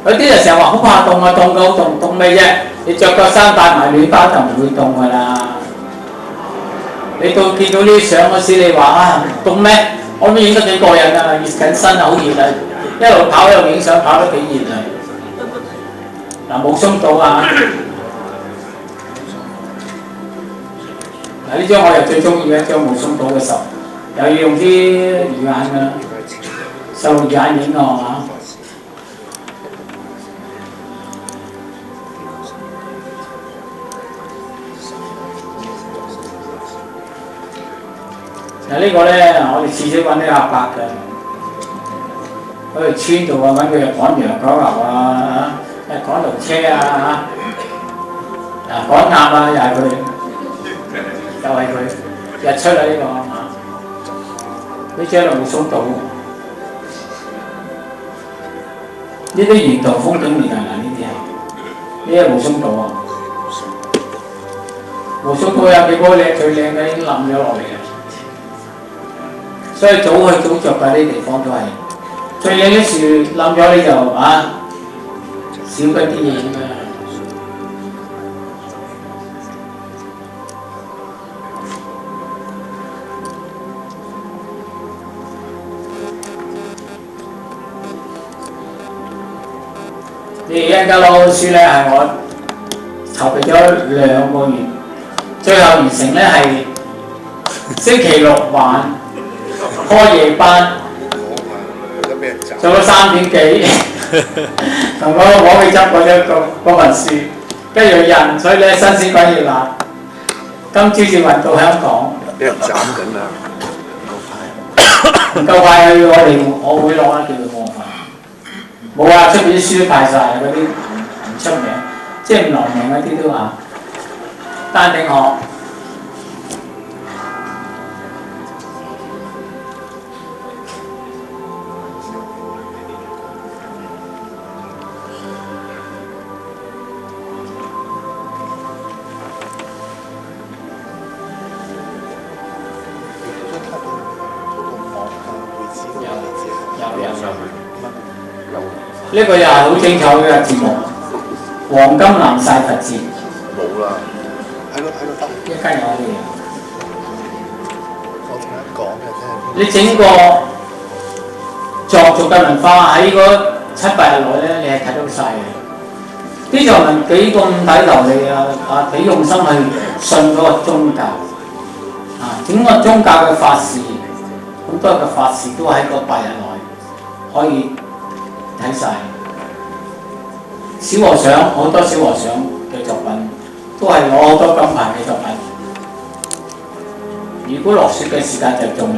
有啲人成日話好怕凍啊，凍到好凍，凍咩啫？你着個衫帶埋暖包就唔會凍㗎啦。你見到呢啲相嗰時，你話啊凍咩？我都影得幾過癮啊！熱緊身啊，好熱啊！一路跑一路影相，跑得幾熱啊！嗱，冇鬆到啊！嗱，呢張我又最中意嘅一張冇鬆到嘅手，又要用啲魚眼㗎，細路魚眼影㗎係嘛？嗱呢個咧，我哋次次揾啲阿伯嘅，喺條村度啊揾佢趕羊趕牛啊，趕路車啊趕鴨啊，又係佢。又係佢日出啦呢個呢張就冇鬆到，呢啲沿途風景嚟㗎嗱，呢啲係冇鬆到啊！冇鬆到有幾棵靚最靚嘅已經冧咗落嚟啦，所以早去早着㗎，呢啲地方都係最靚啲樹冧咗你就少咗啲嘢㗎。呢一間攞書咧係我籌備咗2個月，最後完成咧係星期6晚開夜班，做咗3點幾，同嗰個夥計執嗰份書，跟住印，所以咧新鮮滾熱辣。今朝至運到香港，俾人斬緊啦，唔夠快我會攞啦，叫佢幫我快。冇啊！出邊啲書都派晒，嗰啲唔出名，即係唔留名嗰啲都話丹頂鶴。呢個又係好精彩嘅節目，黃金南晒佛節。冇啦，喺度得。一間有啲嘢。我同你講嘅啫。你整個藏族嘅文化喺嗰7、8日內咧，你係睇到晒嘅。啲藏民幾咁睇流利啊！幾用心去信嗰個宗教整個宗教嘅法事，好多嘅法事都喺嗰8日內可以睇晒。小和尚好多小和尚嘅作品都係攞好多金牌嘅作品。如果落雪嘅時間就仲靚。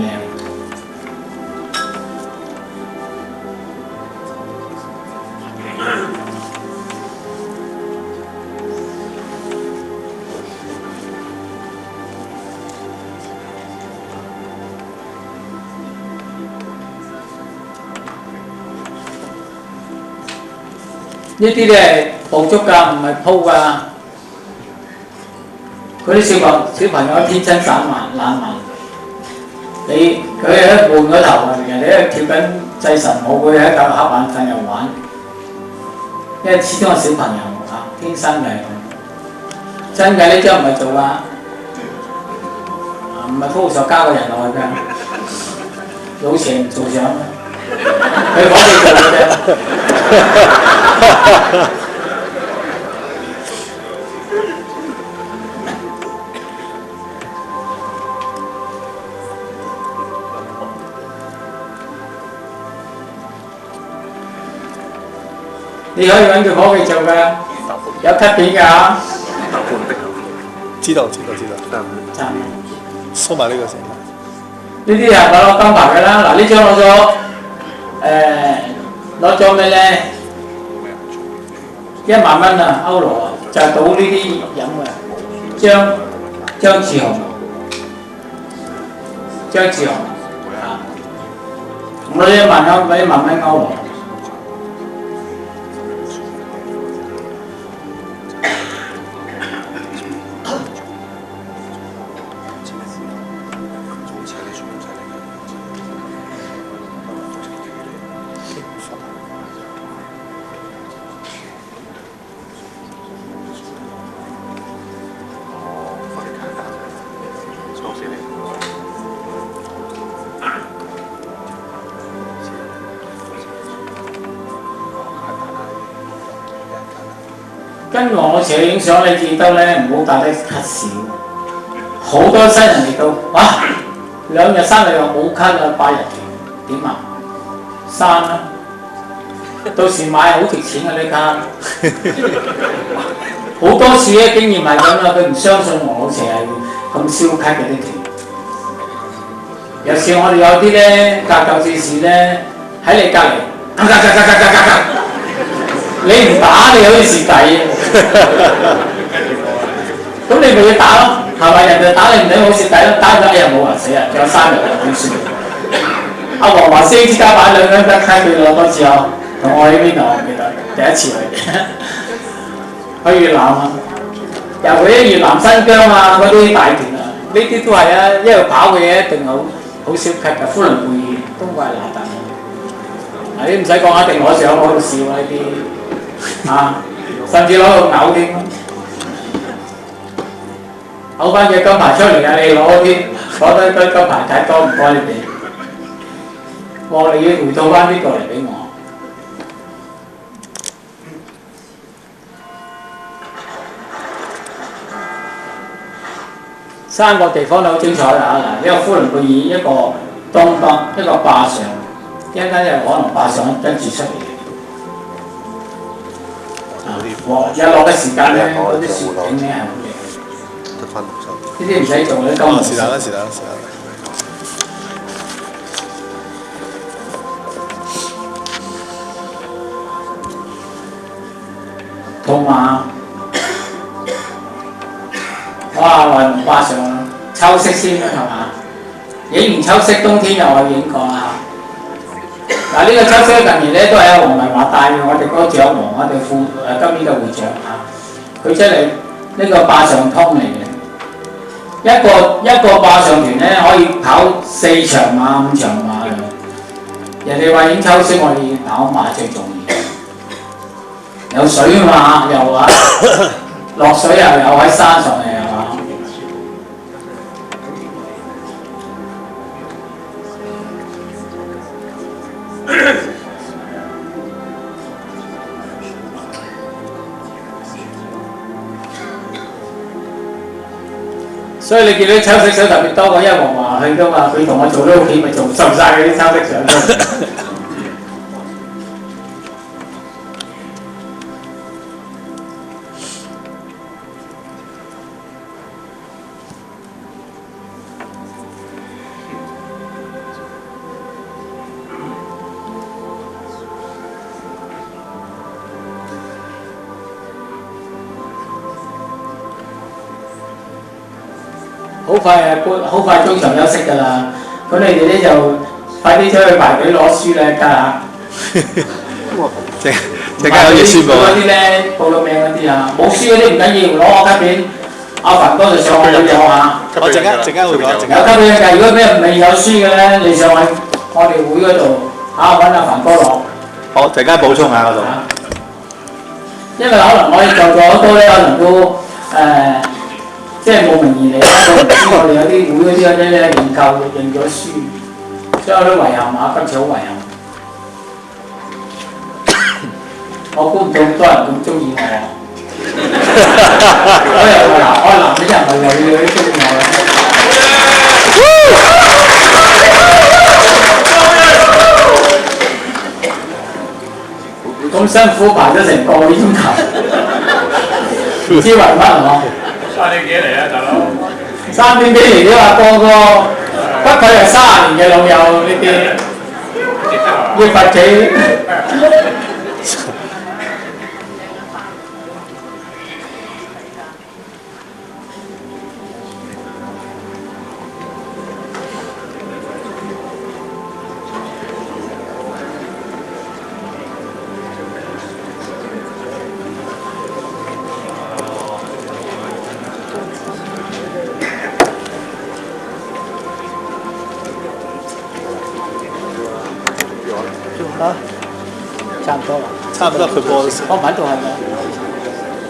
呢啲咧係捕捉㗎，唔係鋪㗎。嗰啲小朋友天真散漫懶漫，佢喺悶嗰頭啊，人哋喺度跳緊祭神舞，佢喺度瞌眼瞓又玩，因為始終係小朋友啊，天生嘅係咁。真嘅呢張唔係做啊，唔係 Photoshop 加個人落去㗎，老成做相，佢講你做嘅啫。你可以揾佢伙計做㗎，有級片㗎嚇。知道。差唔多。收埋呢個先。呢啲係攞金牌㗎啦，嗱呢張攞咗咩咧？1萬蚊啊，歐羅啊，就係賭呢啲飲嘅。張志雄啊，咁攞1萬蚊歐羅。跟住我成日影相，你記得咧，唔好帶得咳少。好多新人嚟到，哇！2日3日又冇咳啦，8日點啊？刪啦！到時買好值錢嘅呢卡，好多次嘅經驗係咁啦，佢唔相信我成日咁燒咳嘅啲團。有時我哋有啲咧隔舊事事咧喺你隔離，你唔打你好似蝕底嘅，咁你咪要打咯，係咪？人哋打你唔使好蝕底咯，打咗你又冇話死啊，仲有3日啊點算？阿黃華星之家擺2張得睇佢攞多次啊，同我喺邊度？我記得第一次去越南啊，尤其啲越南新疆啊嗰啲大團啊，呢啲都係啊，一路跑嘅嘢一定好少咳㗎，呼倫貝爾、冬季拿特。你唔使講，一定攞獎攞到笑啊呢啲，啊，甚至攞到嘔添，嘔翻隻金牌出嚟啊！你攞堆金牌睇多唔該你哋，我哋要回到翻呢個嚟俾我。3個地方都好精彩啊！嗱，一個呼倫貝爾，一個東北，一個壩上。一陣間又可能壩上跟住出嚟嘅，日落嘅時間咧，嗰啲雪景咧係好靚。得翻6手。呢啲唔使做嘅，今日。是但啦。同埋，哇！內蒙壩上秋色先啦，係嘛？影完秋色，冬天又去影過啦。嗱，呢個秋色近年咧都係阿黃文華帶嘅，我哋嗰個獎王，我哋今年嘅會長嚇，佢出嚟呢個壩上通嚟嘅，一個壩上團咧可以跑4場馬、5場馬嘅。人哋話影秋色，我哋跑馬最重要，有水啊嘛，又話落水又有喺山上嚟係嘛。所以你見到秋色相特別多過一黃華去㗎嘛，佢同我做咗屋企咪做收晒嗰啲秋色相咯。好快中場休息㗎啦，咁你哋咧就快啲出去排隊攞書啦，家下。即刻有嘢宣佈啊！嗰啲咧報到名嗰啲啊，冇書嗰啲唔緊要，攞我卡片阿凡哥就上去有嚇，我陣間會講，陣有間吸引嘅。如果俾人未有書嘅咧，你上去我哋會嗰度揾阿凡哥攞。好，陣間補充下嗰度。因為可能我哋在座好多咧，可能都即係慕名而嚟啦，都唔知我哋有啲會嗰啲咧認咗書，所以我都遺憾啊，今次好遺憾。我估唔到咁多人咁中意我。我男嘅人咪又要中意我。咁辛苦排咗成個鐘頭，唔知為乜係嘛3點幾嚟啊，大佬？3點幾嚟啫嘛，個不愧係30年嘅老友呢啲，要罰企。差唔多啦，差唔多佢播嘅時候。我唔喺度係咪？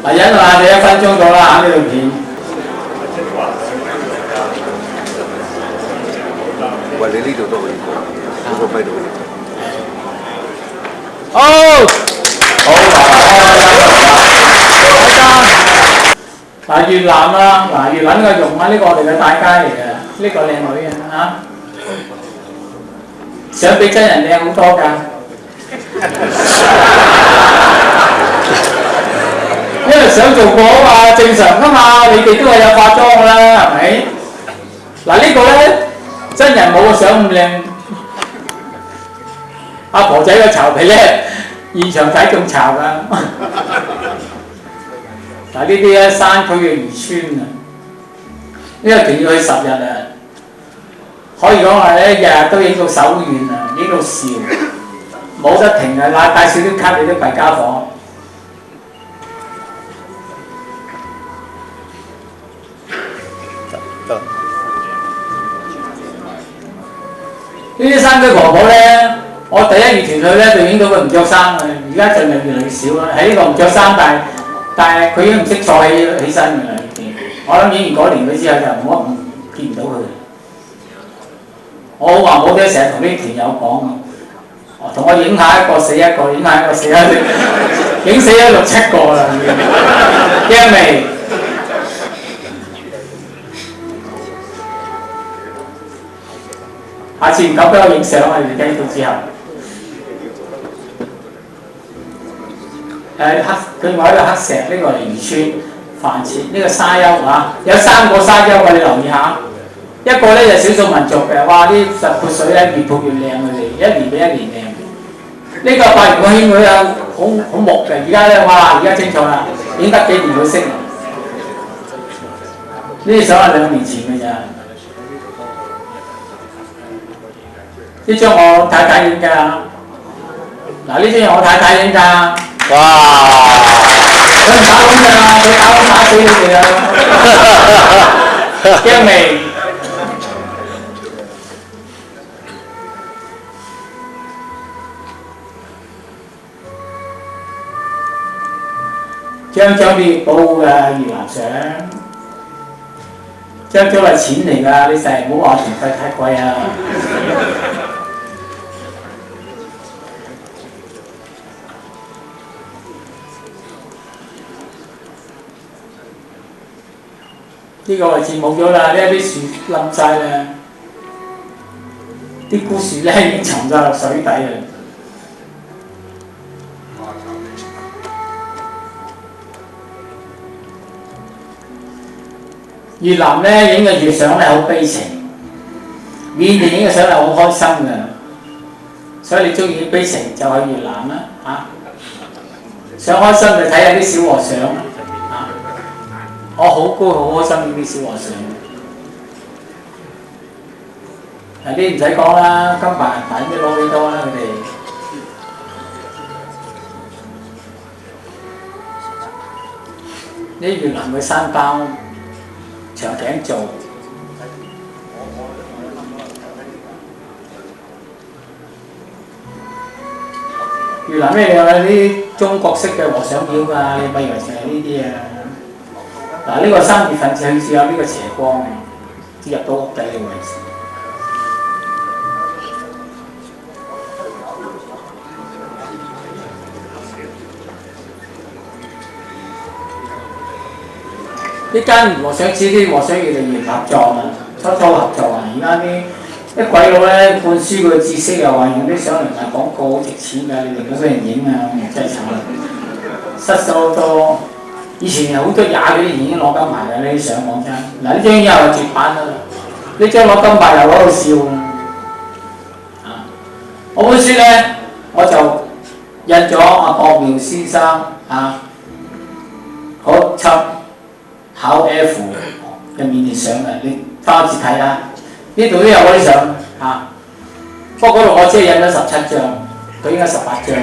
嗱，忍下你1分鐘到啦，呢條片。喂，你呢度都可以播，嗰個批度可以播。好，嗱，越南啦，嗱，越南呢個用啊，呢個我哋嘅大街嚟嘅，呢個靚女嘅嚇，相比真人靚好多㗎。因為想做過啊嘛，正常㗎嘛，你哋都係有化妝㗎啦，係咪？嗱呢個咧，真人冇個相咁靚。阿婆仔個巢皮咧，現場睇仲巢㗎。嗱呢啲咧山區嘅漁村啊，呢個團要去10日啊，可以講話咧日日都影到手軟啊，影到笑，冇得停啊！帶少啲卡你都弊家伙。得。呢啲山區婆婆咧，我第1月團去咧就影到佢唔着衫嘅，而家盡量越嚟越少啦。喺呢個唔着衫，但係佢已經唔識坐起身㗎啦已經。我諗影完嗰年佢之後就唔見唔到佢。我好話冇聽，成日同啲團友講啊，同我影下一個死一個，影下一個死一個，影死咗6、7個啦已經，驚未？下次唔夠俾我影相啊！你哋聽到之後，佢話呢個黑石呢個係漁村繁殖呢個沙丘啊，有3個沙丘嘅，你留意下。一個咧就少數民族嘅，哇！啲實潑水咧越潑越靚，佢哋一年比一年靚。呢個8元個圈佢有好木嘅，而家咧哇！而家清楚啦，影得幾年佢識。呢啲相係2年前嘅咋。呢張我太太影㗎，嗱呢張係我太太影㗎。哇！佢唔打窿㗎，佢打窿打死你哋啊！驚未？張啲寶嘅越南相，張係錢嚟㗎，你成日唔好話團費太貴啊！呢個位置冇咗啦，呢啲樹冧晒啦，啲枯樹咧已經沉咗落水底啦。越南咧影嘅越相咧好悲情，緬甸影嘅相係好開心嘅，所以你中意悲情就去越南啦嚇。想開心就睇下啲小和尚啊！我好高好開心影啲小和尚。嗱啲唔使講啦，金白銀牌都攞幾多啦佢哋。呢越南嘅山包。長頸做。越南咩有啲中國式嘅和尚廟㗎，你咪以為淨係呢啲啊？嗱，呢個3月份至有呢個斜光，至入到屋底嘅位置。呢間和尚寺啲和尚越嚟越合作啊，初合作啊，而家啲鬼佬咧灌輸佢知識又話用啲相嚟賣廣告好值錢㗎，你哋冇俾人影啊，真係慘啊！失收多，以前好多廿幾年已經攞金牌嘅呢啲相講真。嗱呢張又係絕版啦，呢張攞金牌又攞到笑啊！我本書咧我就印咗阿博妙先生啊嗰輯考 F 嘅緬甸相嘅，你翻去睇下。呢度都有嗰啲相嚇，不過嗰度我只係印咗17張，佢應該18張。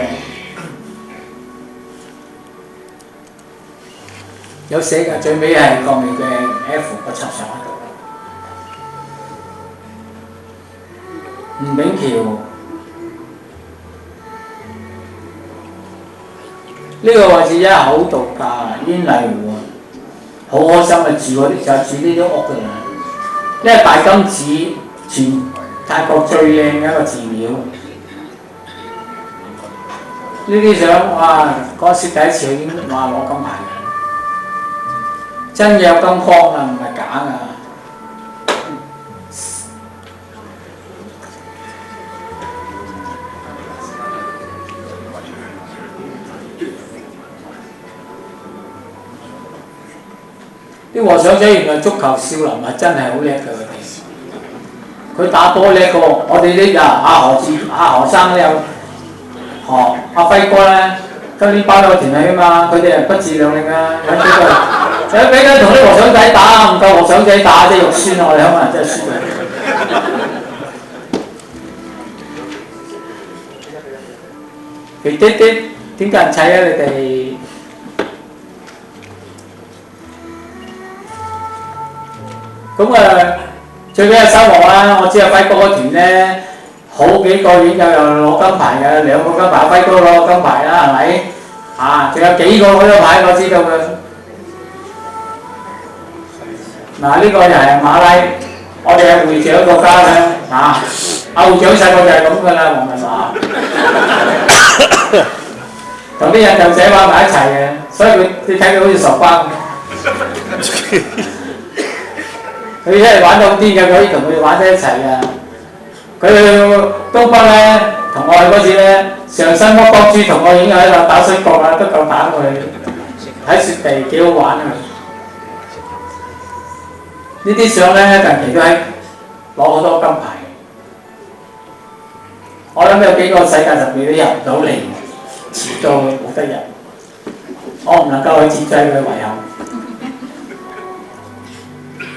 有寫嘅，最尾係國美嘅 F 個輯相喺度。吳炳橋呢個位置真係好獨家，煙麗湖啊，好開心啊！住嗰啲就住呢啲屋㗎啦。呢係大金寺，全泰國最靚嘅一個寺廟。呢啲相哇，嗰時第一次已經話攞金牌嘅，真嘅有金框啊，唔係假㗎。啲和尚仔原來足球少林係真係好叻㗎，佢打波叻過我哋啲阿何生都有學阿輝哥咧，今年包咗個團體啊嘛，佢哋係不自量力啊，有幾個有俾緊同啲和尚仔打，唔夠和尚仔打，即係肉酸啊！我哋香港人真係輸啊！肥啲啲點解人砌啊？你哋？咁最緊係收穫啦！我知阿輝哥嗰團咧，好幾個院友又攞金牌嘅，2個金牌，輝哥攞金牌啦，係咪？啊，仲有幾個攞咗牌，我知道嘅。嗱，呢個就係馬拉，我哋係會長國家嘅，啊，阿會長細個就係咁噶啦，黃文華，同啲印度仔玩埋一齊嘅，所以你睇佢好似傻瓜咁。佢真係玩到好癲嘅，可以同佢哋玩喺一齊嘅。佢去東北咧，同我去嗰次咧，上新屋國珠同我已經喺度打水角啦，都夠膽佢睇雪地，幾好玩啊！呢啲相咧近期都係攞好多金牌。我諗有幾個世界十名都入唔到嚟，遲到冇得入。我唔能夠去節制佢遺憾。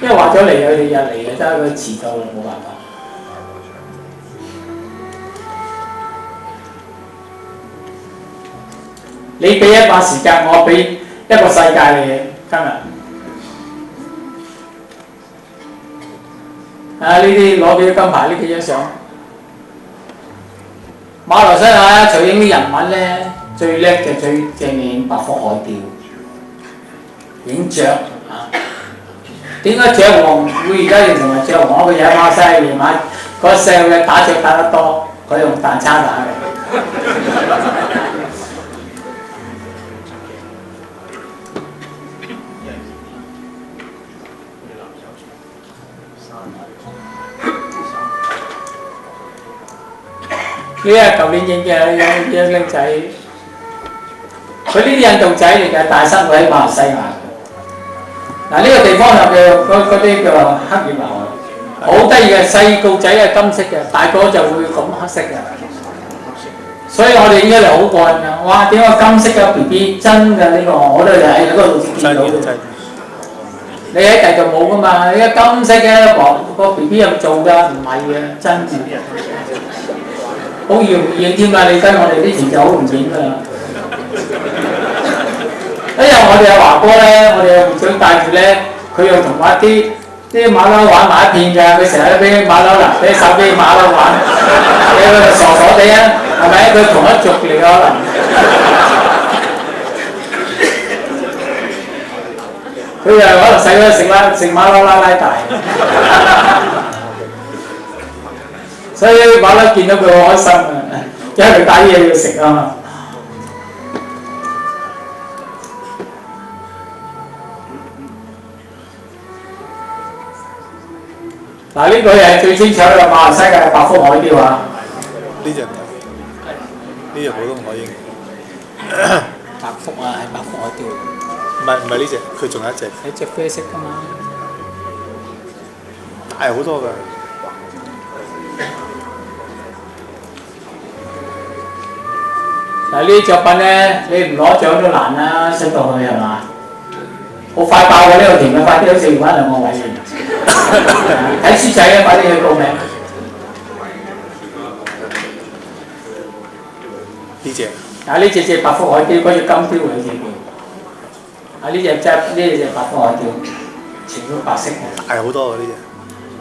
因為話咗嚟，佢哋日嚟嘅，真係佢遲到啦，冇辦法。你俾1把時間，我俾一個世界你今日。啊！呢啲攞幾多金牌？呢幾張相。馬來西亞取影啲人物咧，最叻嘅最正影白腹海釣，影雀啊！點解雀王會而家形成為雀王？佢喺馬西夜晚嗰細路嘅打雀打得多，佢用彈叉打嘅。呢係舊年影嘅有靚仔，佢呢啲印度仔嚟嘅，大生活喺馬來西亞。嗱，呢個地方入嘅嗰啲叫黑羽毛，好得意嘅，細個仔係金色嘅，大個就會咁黑色嘅。所以我哋應該係好過癮㗎。哇！點解金色嘅 BB 真嘅呢個？我都係喺嗰度見到嘅。你喺第度冇㗎嘛？呢個金色嘅個 BB 有做㗎，唔係嘅，真嘅。好容易影添㗎，你跟我哋啲前就好容易影㗎啦。因為我哋阿華哥咧，我哋阿會長帶住咧，佢佢又同我啲馬騮玩埋一片㗎，佢成日都俾馬騮嗱，俾手機馬騮玩，你佢傻傻地啊，係咪？佢同一族嚟可能。佢又可能細個食馬騮拉大，所以馬騮見到佢好開心啊，因為佢帶啲嘢要食啊嘛。嗱，呢個又係最清楚嘅馬來西亞嘅白腹海雕啊！呢隻普通海鷹。白腹啊，係白腹海雕。唔係呢隻，佢仲有一隻。係隻啡色㗎嘛。大好多㗎。嗱，呢啲作品咧，你唔攞獎都難啦，出到去係嘛？好快爆喎！呢個田嘅快啲，好似玩兩個位先。睇書仔啊，快啲去報名。呢隻。啊！呢隻白腹海雕，嗰隻金雕嚟嘅。啊！呢隻白腹海雕，全部白色嘅。大好多㗎呢隻。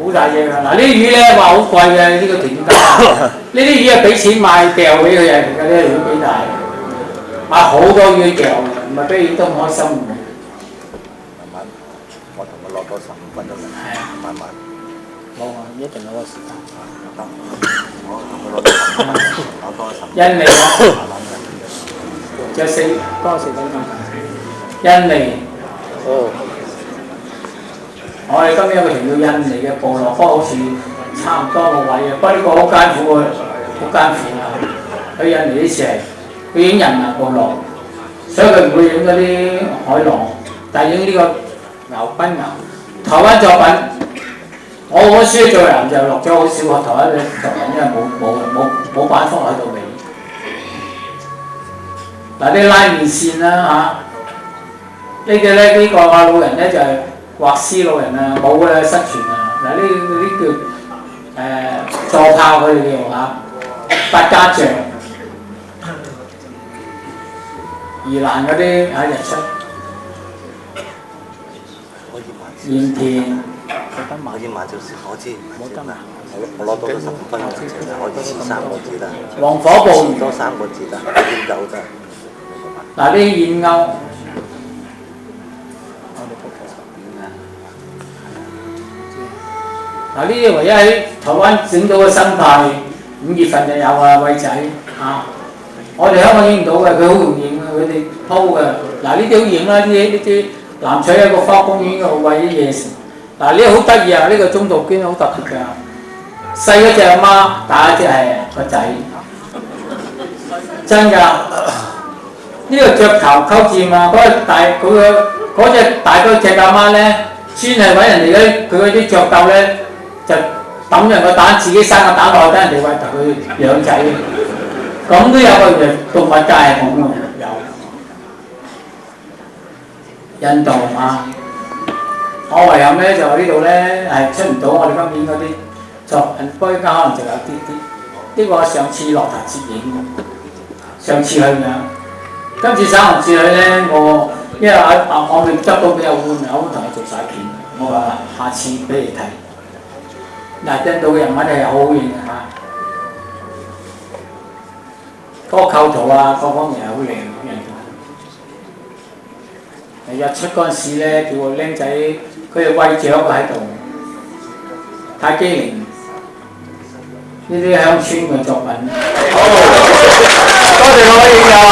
好大隻㗎！嗱，呢啲魚咧話好貴嘅，呢個田價。呢啲魚係俾錢買掉俾佢嘅，而家呢啲魚幾大，買好多魚掉，唔係俾魚都唔開心嘅。我同佢落多15分鐘。係啊，慢慢。冇啊，一定攞個時間。我同佢攞多15。印尼啊，仲有多4分鐘。印尼。哦。我哋今日有個停到印尼嘅部落，不過好似差唔多個位啊，不過呢個好艱苦喎，好艱苦啊！去印尼呢次係佢影人民部落，所以佢唔會影嗰啲海浪，但係影呢個牛賓牛。台灣作品，我嗰書做人就落咗好少個台灣嘅作品，因為冇版幅喺度尾。嗱啲拉麵線啦嚇，呢個老人咧就係、畫師老人啊，冇嘅失傳啊！嗱呢叫助炮佢哋叫嚇，百家將、宜蘭嗰啲日出、鹽田，可以慢少少，我知。冇得啊！我攞多咗15分鐘，我以前3個字啦。黃火暴多3個字啦，點走得？嗱啲燕鷗。嗱呢啲唯一喺台灣整到嘅生態，5月份就有啊，偉仔啊！我哋香港影唔到嘅，佢好容易影啊，佢哋鋪嘅。嗱呢啲好影啦，呢啲南取一個花公園嗰度餵啲嘢食。嗱呢個好得意啊！呢個中杜鵑好特別㗎，細嗰隻阿媽，大嗰隻係個仔，真㗎。呢個雀頭鳩佔啊，嗰隻大嗰隻阿媽咧，專係揾人哋佢嗰啲雀竇咧。就抌人個蛋，自己生個蛋落去，等人哋餵佢養仔。咁都有個動物界係咁嘅，有。印度啊，我遺憾咧就呢度咧係出唔到我哋今年嗰啲作品，不過依家可能就有啲啲。呢個上次落台攝影嘅，上次去嘅。今次省行至去咧，因為我未執到比較換，我同佢做晒片，我話下次俾你睇。嗱，印度嘅人物係好好影嘅嚇，嗰個構圖啊，各方面係好靚嘅。日出嗰陣時咧，叫個僆仔，佢哋餵雀喺度，太機靈。呢啲鄉村嘅作品。好，多謝各位影友啊！